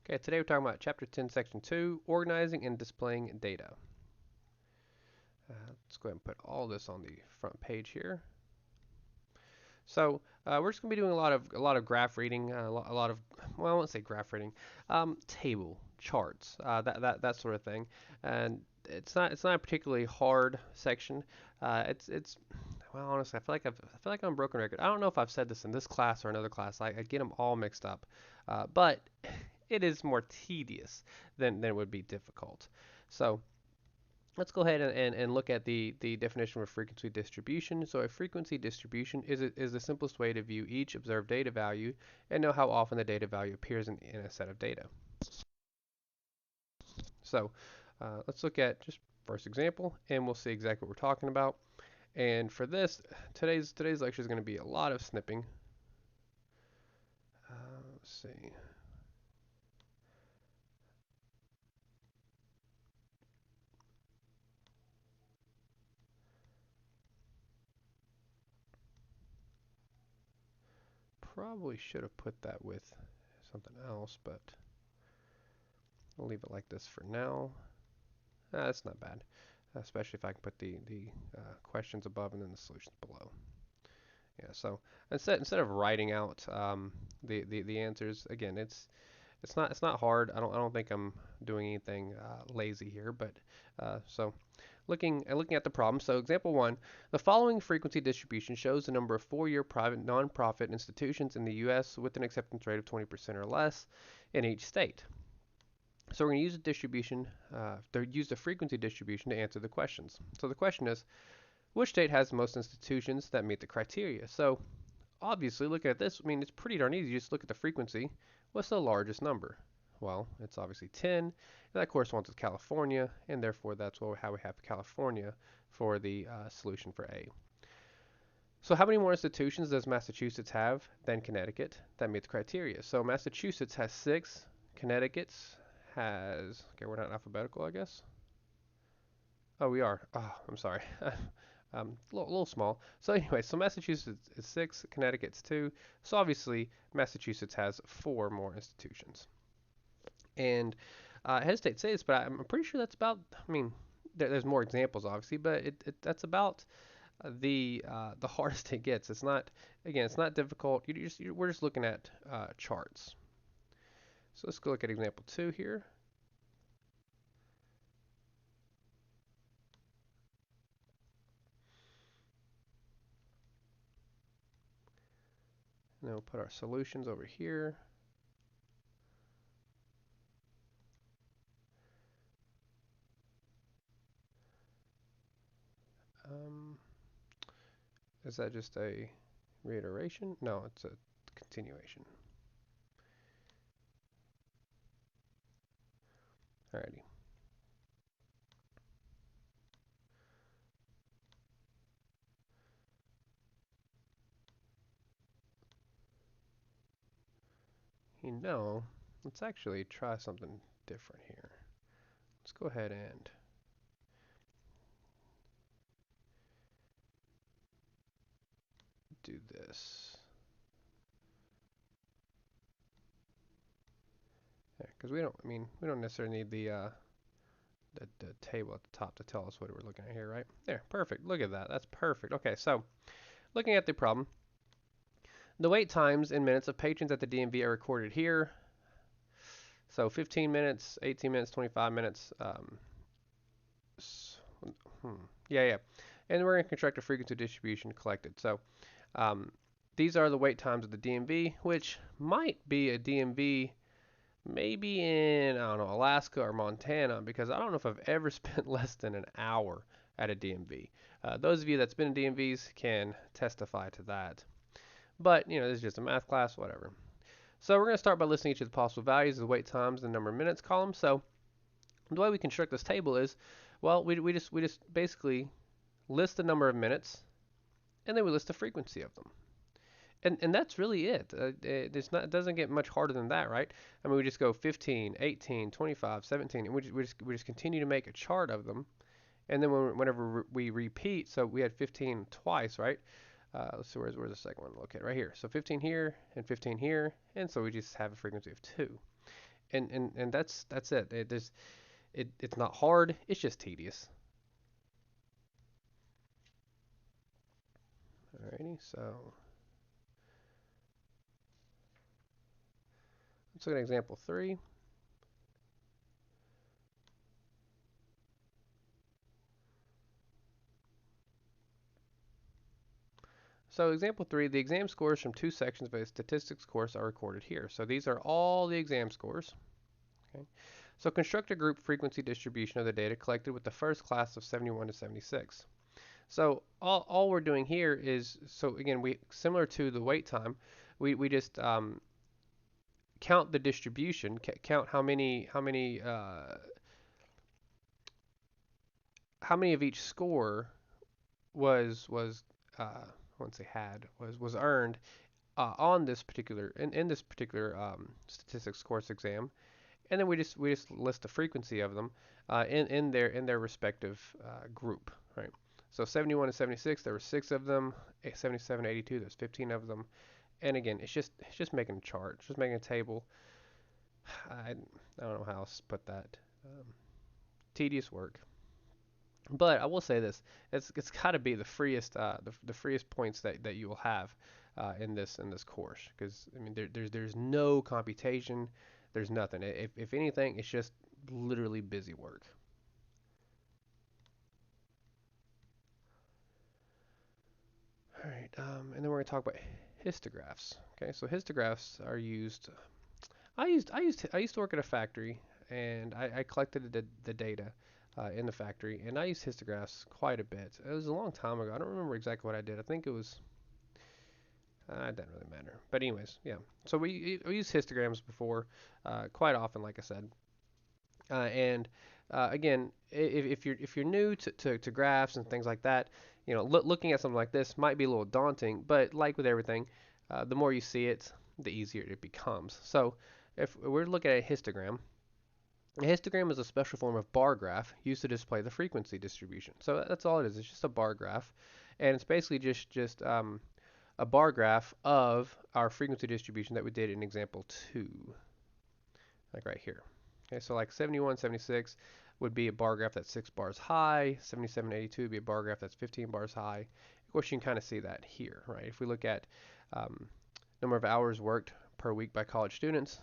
Okay, today we're talking about Chapter 10, Section 2, Organizing and Displaying Data. Let's go ahead and put all this on the front page here. So we're just going to be doing a lot of graph reading, a lot of, well, I won't say graph reading, table charts, that sort of thing. And it's not a particularly hard section. It's well, honestly, I feel like I'm a broken record. I don't know if I've said this in this class or another class. I get them all mixed up, but it is more tedious than it would be difficult. So let's go ahead and look at the definition of a frequency distribution. So a frequency distribution is the simplest way to view each observed data value and know how often the data value appears in a set of data. So let's look at just first example, and we'll see exactly what we're talking about. And for this, today's lecture is going to be a lot of snipping. Let's see. Probably should have put that with something else, but we'll leave it like this for now. That's not bad, especially if I can put the questions above and then the solutions below. Yeah, so instead of writing out the answers, again, it's not hard. I don't think I'm doing anything lazy here, but so looking at the problem. So example one, the following frequency distribution shows the number of four-year private nonprofit institutions in the U.S. with an acceptance rate of 20% or less in each state. So we're going to use a distribution, use the frequency distribution to answer the questions. So the question is, which state has the most institutions that meet the criteria? So obviously, looking at this, I mean, it's pretty darn easy. You just look at the frequency. What's the largest number? Well, it's obviously 10, and that corresponds with California, and therefore that's how we have California for the solution for A. So how many more institutions does Massachusetts have than Connecticut that meet the criteria? So Massachusetts has 6. Connecticut's has, okay, we're not alphabetical, I guess. Oh, we are. Oh, I'm sorry. A little small. So anyway, so Massachusetts is 6, Connecticut's 2. So obviously Massachusetts has 4 more institutions. And I hesitate to say this, but I'm pretty sure that's about. I mean, there's more examples obviously, but that's about the hardest it gets. It's not, again, it's not difficult. We're just looking at charts. So let's go look at example 2 here. And then we'll put our solutions over here. Um, is that just a reiteration? No, it's a continuation. Alrighty. Let's actually try something different here. Let's go ahead and do this. Because we don't necessarily need the table at the top to tell us what we're looking at here, right? There, perfect. Look at that. That's perfect. Okay, so looking at the problem, the wait times in minutes of patrons at the DMV are recorded here. So 15 minutes, 18 minutes, 25 minutes. Hmm. Yeah. And we're going to construct a frequency distribution collected. So um, these are the wait times of the DMV, which might be a DMV maybe in, I don't know, Alaska or Montana, because I don't know if I've ever spent less than an hour at a DMV. Those of you that's been in DMVs can testify to that. But, this is just a math class, whatever. So we're going to start by listing each of the possible values of the wait times and the number of minutes column. So the way we construct this table is, well, we just basically list the number of minutes, and then we list the frequency of them. And that's really it. It doesn't get much harder than that, right? I mean, we just go 15, 18, 25, 17, and we just continue to make a chart of them. And then whenever we repeat, so we had 15 twice, right? Let's see, where's the second one located? Right here. So 15 here and 15 here, and so we just have a frequency of 2. And that's it. It's not hard. It's just tedious. Alrighty, so let's look at example 3. So example 3, the exam scores from 2 sections of a statistics course are recorded here. So these are all the exam scores. Okay. So construct a group frequency distribution of the data collected with the first class of 71 to 76. So all we're doing here is, so again, we similar to the wait time, we just count the distribution, count how many of each score was once they had was earned on this particular in this particular statistics course exam, and then we just list the frequency of them in their respective group, right? So 71 to 76, there were 6 of them. 77 to 82, there's 15 of them. And again, it's just making a chart, just making a table. I don't know how else to put that. Tedious work. But I will say this: it's got to be the freest the freest points that you will have in this course, because I mean there's no computation, there's nothing. If anything, it's just literally busy work. All right, and then we're going to talk about histographs. Okay, so histographs are used. I used to work at a factory, and I collected the data in the factory, and I used histographs quite a bit. It was a long time ago. I don't remember exactly what I did. I think it was it doesn't really matter. But anyways, yeah. So we used histograms before, quite often, like I said. And again, if you're new to graphs and things like that, looking at something like this might be a little daunting. But like with everything, the more you see it, the easier it becomes. So if we're looking at a histogram is a special form of bar graph used to display the frequency distribution. So that's all it is. It's just a bar graph, and it's basically just a bar graph of our frequency distribution that we did in example 2, like right here. Okay, so like 71, 76 would be a bar graph that's 6 bars high. 77, 82 would be a bar graph that's 15 bars high. Of course, you can kind of see that here, right? If we look at um, number of hours worked per week by college students,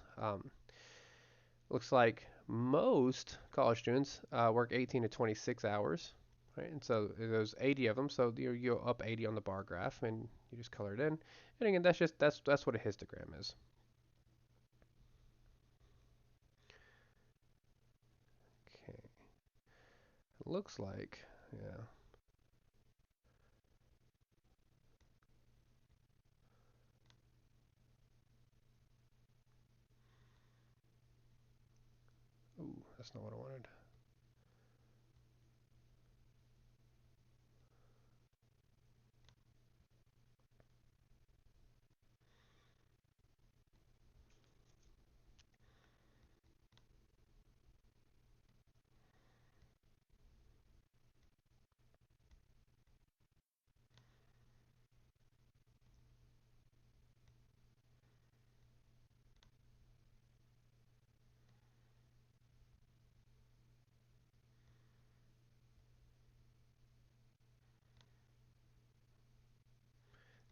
looks like most college students work 18 to 26 hours, right? And so there's 80 of them, so you go up 80 on the bar graph, and you just color it in. And again, that's what a histogram is. Okay, it looks like, yeah. Ooh, that's not what I wanted.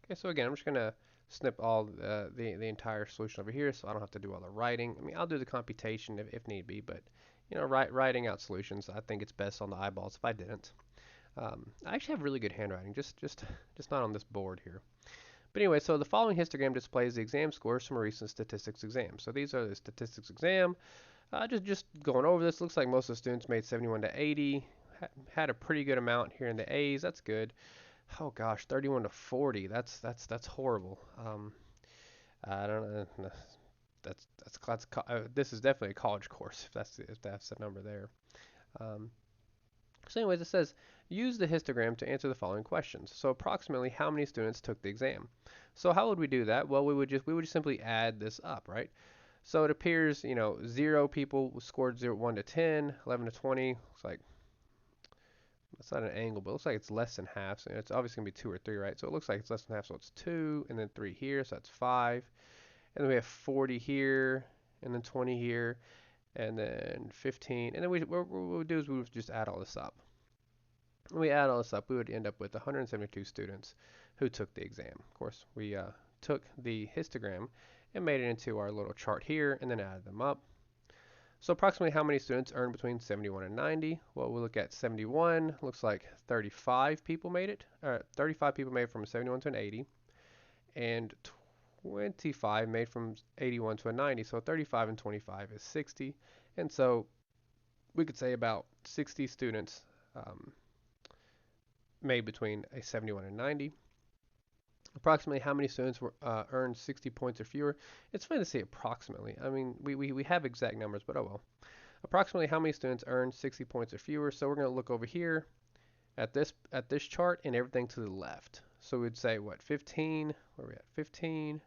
Okay, so again, I'm just gonna snip all the entire solution over here, so I don't have to do all the writing. I mean, I'll do the computation if need be, but writing out solutions, I think it's best on the eyeballs if I didn't. I actually have really good handwriting, just not on this board here. But anyway, so the following histogram displays the exam scores from a recent statistics exam. So these are the statistics exam. Just going over this, looks like most of the students made 71 to 80. Had a pretty good amount here in the A's. That's good. Oh gosh, 31 to 40. That's horrible. I don't know. This is definitely a college course if that's the number there. Um, so anyways, it says use the histogram to answer the following questions. So approximately how many students took the exam? So how would we do that? Well, we would just simply add this up, right? So it appears, 0 people scored 0, 1 to 10, 11 to 20. Looks like it's not an angle, but it looks like it's less than half. So it's obviously going to be 2 or 3, right? So it looks like it's less than half, so it's 2, and then 3 here, so that's 5. And then we have 40 here, and then 20 here, and then 15, and then what we would do is we would just add all this up. When we add all this up, we would end up with 172 students who took the exam. Of course, we took the histogram and made it into our little chart here, and then added them up. So approximately how many students earned between 71 and 90? Well, we'll look at 71. Looks like 35 people made it. 35 people made it from a 71 to an 80, and 25 made from 81 to a 90. So 35 and 25 is 60. And so we could say about 60 students made between a 71 and 90. Approximately how many students earned 60 points or fewer? It's funny to say approximately. I mean, we have exact numbers, but oh well. Approximately how many students earned 60 points or fewer? So we're going to look over here at this chart and everything to the left. So we'd say what, 15? Where are we at? 15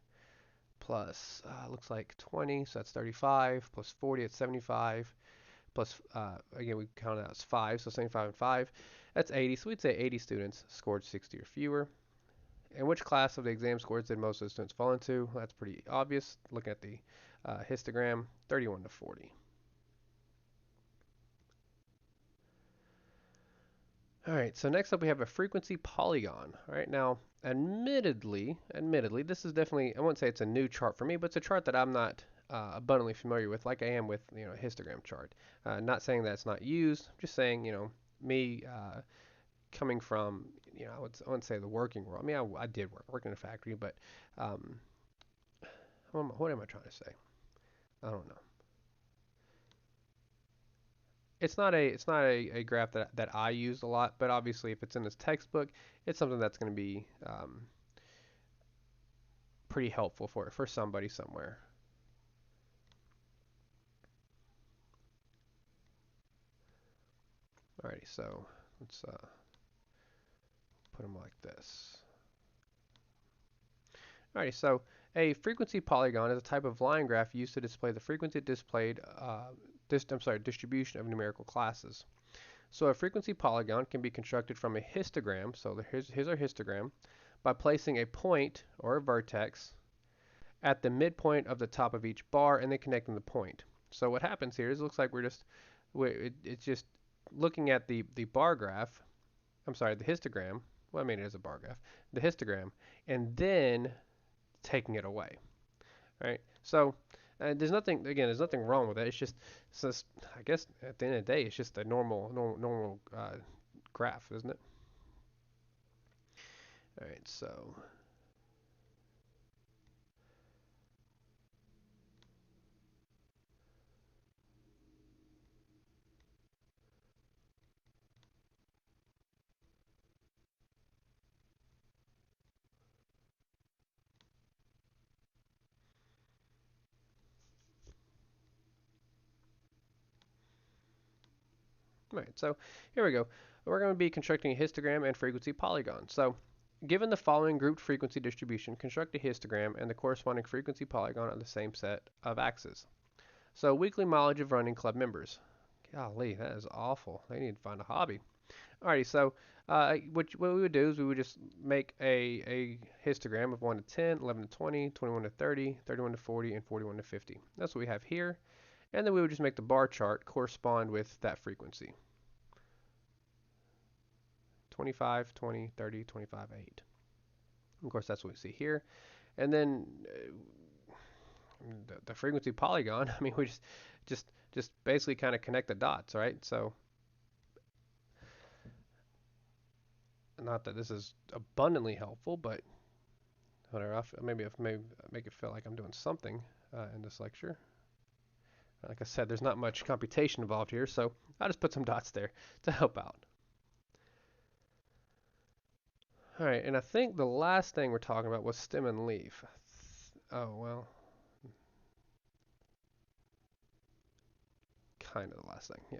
plus looks like 20, so that's 35, plus 40, it's 75, plus again we count it as 5, so 75 and 5, that's 80. So we'd say 80 students scored 60 or fewer. And which class of the exam scores did most of the students fall into? Well, that's pretty obvious. Looking at the histogram, 31 to 40. All right, so next up we have a frequency polygon. All right, now admittedly, this is definitely, I wouldn't say it's a new chart for me, but it's a chart that I'm not abundantly familiar with, like I am with a histogram chart. Not saying that it's not used, just saying me coming from I wouldn't say the working world. I mean, I did work in a factory, but um, what am I trying to say? I don't know. It's not a graph that I use a lot, but obviously if it's in this textbook, it's something that's going to be pretty helpful for somebody somewhere. Alrighty, so let's put them like this. Alrighty, so a frequency polygon is a type of line graph used to display the frequency displayed distribution of numerical classes. So a frequency polygon can be constructed from a histogram. So here's our histogram by placing a point or a vertex at the midpoint of the top of each bar and then connecting the point. So what happens here is it looks like it's just looking at the bar graph. I'm sorry, the histogram. Well, I mean it is a bar graph. The histogram, and then taking it away. Right. So there's nothing wrong with it. It's just I guess at the end of the day, it's just a normal graph, isn't it? All right. So here we go. We're going to be constructing a histogram and frequency polygon. So given the following grouped frequency distribution, construct a histogram and the corresponding frequency polygon on the same set of axes. So weekly mileage of running club members. Golly, that is awful. They need to find a hobby. Alrighty, so what we would do is we would just make a histogram of 1 to 10, 11 to 20, 21 to 30, 31 to 40, and 41 to 50. That's what we have here. And then we would just make the bar chart correspond with that frequency. 25, 20, 30, 25, 8. Of course, that's what we see here. And then the frequency polygon, I mean, we just basically kind of connect the dots, right? So not that this is abundantly helpful, but whatever. Maybe make it feel like I'm doing something in this lecture. Like I said, there's not much computation involved here, so I'll just put some dots there to help out. All right, and I think the last thing we're talking about was stem and leaf. Oh, well, kind of the last thing, yeah.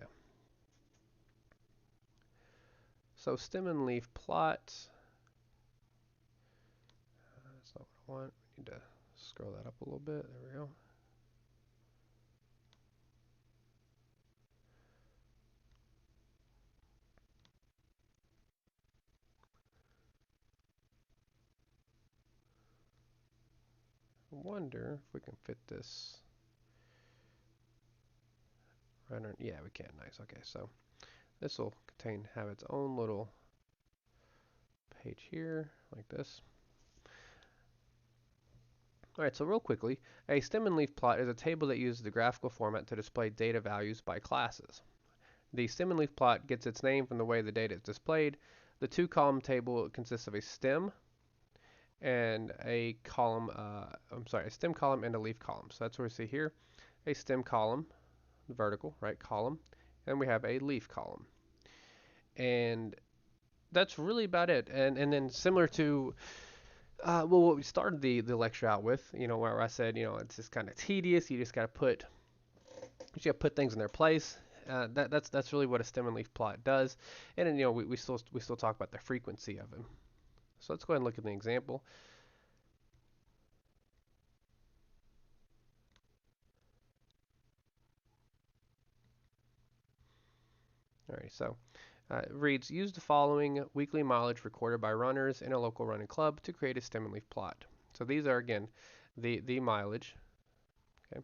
So stem and leaf plot. That's not what I want. We need to scroll that up a little bit. There we go. I wonder if we can fit this. Runner, yeah, we can. Nice. Okay, so this will have its own little page here, like this. All right, so real quickly, a stem and leaf plot is a table that uses the graphical format to display data values by classes. The stem and leaf plot gets its name from the way the data is displayed. The two-column table consists of a stem and a column, a stem column and a leaf column. So that's what we see here, a stem column, vertical, right, column, and we have a leaf column. And that's really about it. And then similar to well, what we started the lecture out with, where I said, it's just kind of tedious. You just got to put things in their place. That's really what a stem and leaf plot does. And then, we still talk about the frequency of them. So let's go ahead and look at the example. All right, so it reads, use the following weekly mileage recorded by runners in a local running club to create a stem and leaf plot. So these are, again, the mileage. Okay.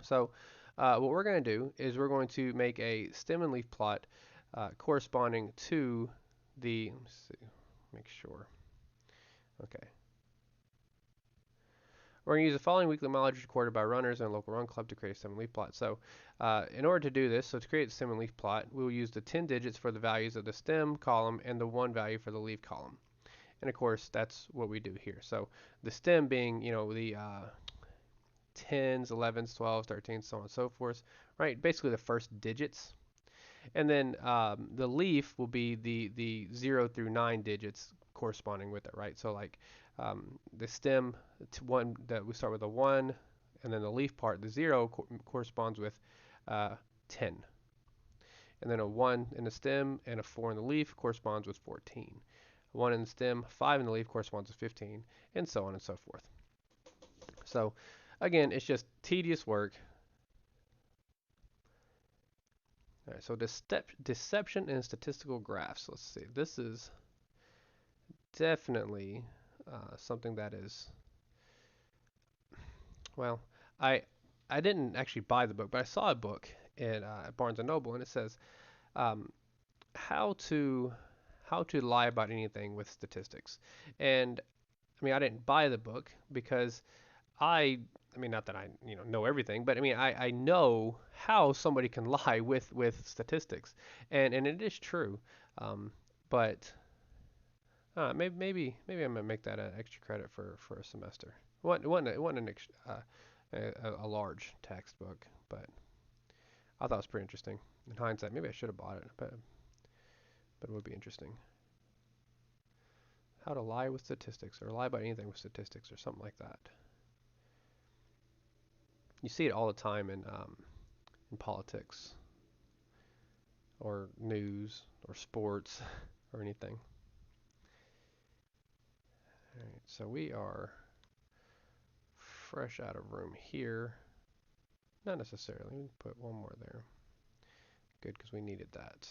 So what we're going to do is we're going to make a stem and leaf plot corresponding to let's see, make sure. Okay. We're going to use the following weekly mileage recorded by runners in a local run club to create a stem and leaf plot. So in order to do this, so to create a stem and leaf plot, we will use the 10 digits for the values of the stem column and the 1 value for the leaf column. And of course, that's what we do here. So the stem being, the 10s, 11s, 12s, 13s, so on and so forth, right? Basically the first digits. And then the leaf will be the 0 through 9 digits corresponding with it, right? So like the stem to one that we start with a 1, and then the leaf part, the 0 corresponds with 10. And then a 1 in the stem and a 4 in the leaf corresponds with 14. 1 in the stem, 5 in the leaf corresponds with 15, and so on and so forth. So again, it's just tedious work. All right, so deception in statistical graphs. Let's see. This is definitely something that is, well, I I didn't actually buy the book, but I saw a book at Barnes and Noble, and it says um, how to lie about anything with statistics. And I mean, I didn't buy the book because I mean, not that I know everything, but I mean, I know how somebody can lie with statistics, and it is true. But maybe I'm gonna make that an extra credit for a semester. It wasn't a large textbook, but I thought it was pretty interesting. In hindsight, maybe I should have bought it, but it would be interesting. How to lie with statistics, or lie about anything with statistics, or something like that. You see it all the time in politics, or news, or sports, or anything. All right, so we are fresh out of room here. Not necessarily. We put one more there. Good, because we needed that.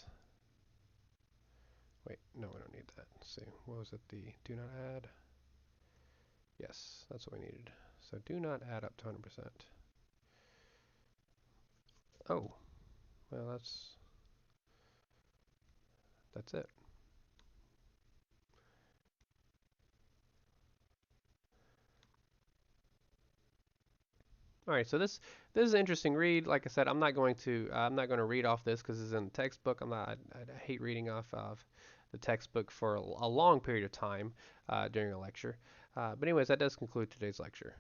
Wait, no, we don't need that. Let's see. What was it? The do not add? Yes, that's what we needed. So do not add up to 100%. Oh, well, that's it. All right, so this is an interesting read. Like I said, I'm not going to read off this because it's in the textbook. I hate reading off of the textbook for a long period of time during a lecture. But anyways, that does conclude today's lecture.